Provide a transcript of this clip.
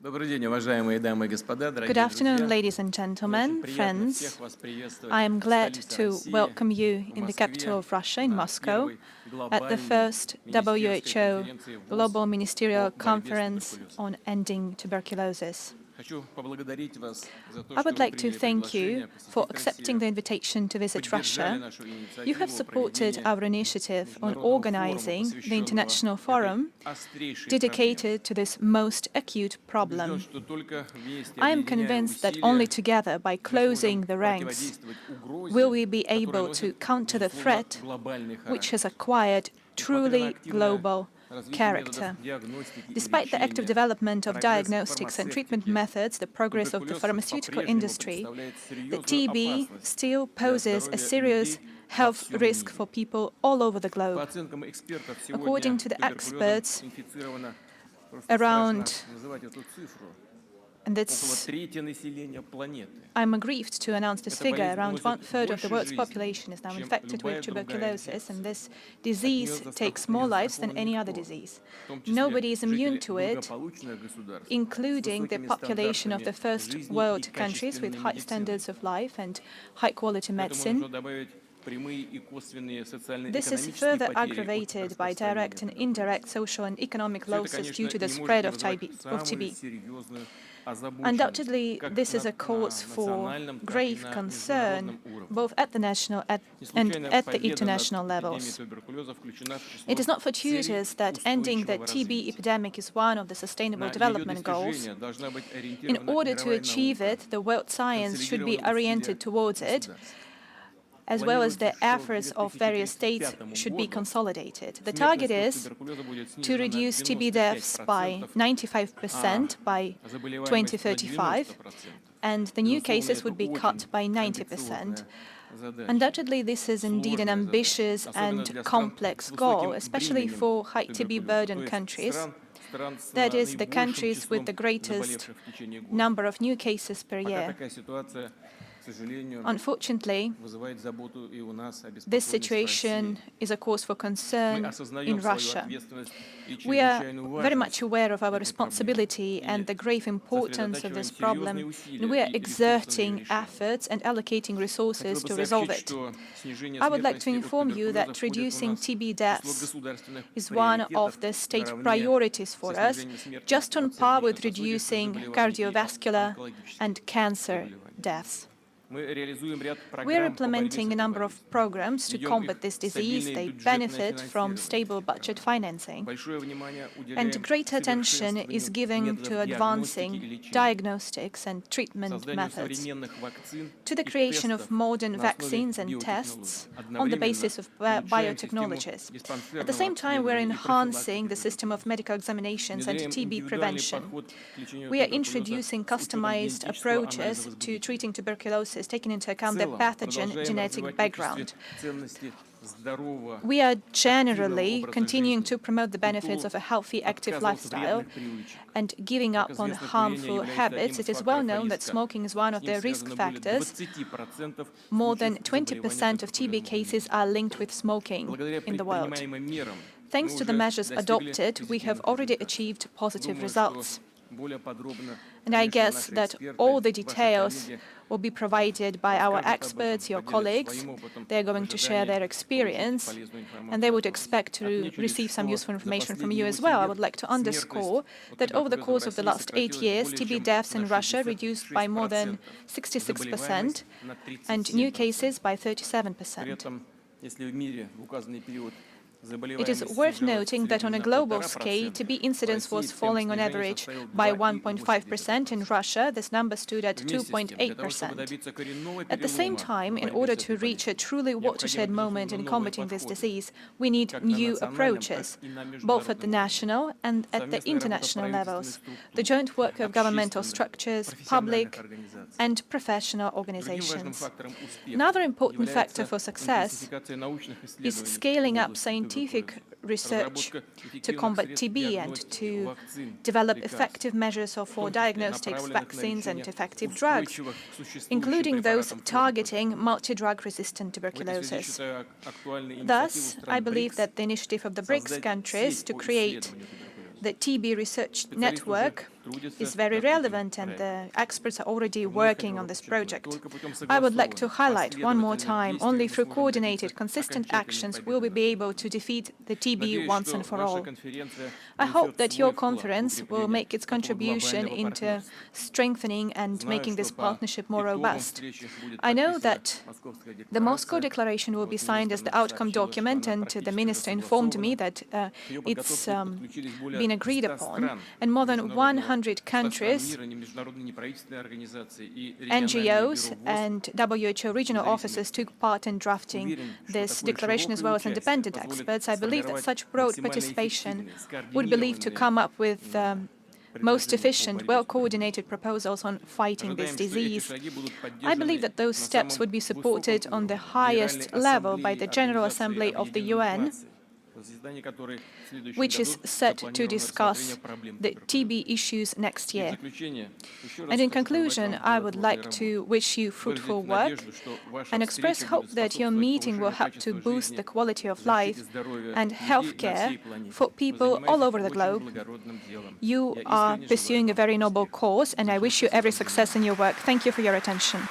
Good afternoon, ladies and gentlemen, friends. I am glad to welcome you in the capital of Russia, in Moscow, at the first WHO Global Ministerial Conference on Ending Tuberculosis. I would like to thank you for accepting the invitation to visit Russia. You have supported our initiative on organizing the international forum dedicated to this most acute problem. I am convinced that only together, by closing the ranks, will we be able to counter the threat which has acquired truly global character. Despite the active development of diagnostics and treatment methods, the progress of the pharmaceutical industry, the TB still poses a serious health risk for people all over the globe. According to the experts, I'm aggrieved to announce this figure. Around 1/3 of the world's population is now infected with tuberculosis, and this disease takes more lives than any other disease. Nobody is immune to it, including the population of the first world countries with high standards of life and high-quality medicine. This is further aggravated by direct and indirect social and economic losses due to the spread of TB. Undoubtedly, this is a cause for grave concern, both at the national and at the international levels. It is not fortuitous that ending the TB epidemic is one of the Sustainable Development Goals. In order to achieve it, the world science should be oriented towards it, as well as the efforts of various states should be consolidated. The target is to reduce TB deaths by 95% by 2035, and the new cases would be cut by 90%. Undoubtedly, this is indeed an ambitious and complex goal, especially for high TB burden countries. That is, the countries with the greatest number of new cases per year. Unfortunately, this situation is a cause for concern in Russia. We are very much aware of our responsibility and the grave importance of this problem, and we are exerting efforts and allocating resources to resolve it. I would like to inform you that reducing TB deaths is one of the state priorities for us, just on par with reducing cardiovascular and cancer deaths. We are implementing a number of programs to combat this disease. They benefit from stable budget financing. And great attention is given to advancing diagnostics and treatment methods, to the creation of modern vaccines and tests on the basis of biotechnologies. At the same time, we are enhancing the system of medical examinations and TB prevention. We are introducing customized approaches to treating tuberculosis, taking into account the pathogen genetic background. We are generally continuing to promote the benefits of a healthy, active lifestyle and giving up on harmful habits. It is well known that smoking is one of the risk factors. More than 20% of TB cases are linked with smoking in the world. Thanks to the measures adopted, we have already achieved positive results. And I guess that all the details will be provided by our experts, your colleagues. They are going to share their experience, and they would expect to receive some useful information from you as well. I would like to underscore that over the course of the last 8 years, TB deaths in Russia reduced by more than 66% and new cases by 37%. It is worth noting that on a global scale, TB incidence was falling on average by 1.5%. In Russia, this number stood at 2.8%. At the same time, in order to reach a truly watershed moment in combating this disease, we need new approaches, both at the national and at the international levels, the joint work of governmental structures, public and professional organizations. Another important factor for success is scaling up scientific research to combat TB and to develop effective measures for diagnostics, vaccines and effective drugs, including those targeting multi-drug-resistant tuberculosis. Thus, I believe that the initiative of the BRICS countries to create the TB research network is very relevant, and the experts are already working on this project. I would like to highlight one more time, only through coordinated, consistent actions will we be able to defeat the TB once and for all. I hope that your conference will make its contribution into strengthening and making this partnership more robust. I know that the Moscow Declaration will be signed as the outcome document, and the minister informed me that it's been agreed upon, and more than 100 countries, NGOs and WHO regional officers took part in drafting this declaration, as well as independent experts. I believe that such broad participation would be believed to come up with most efficient, well-coordinated proposals on fighting this disease. I believe that those steps would be supported on the highest level by the General Assembly of the UN, which is set to discuss the TB issues next year. And in conclusion, I would like to wish you fruitful work and express hope that your meeting will help to boost the quality of life and healthcare for people all over the globe. You are pursuing a very noble cause, and I wish you every success in your work. Thank you for your attention.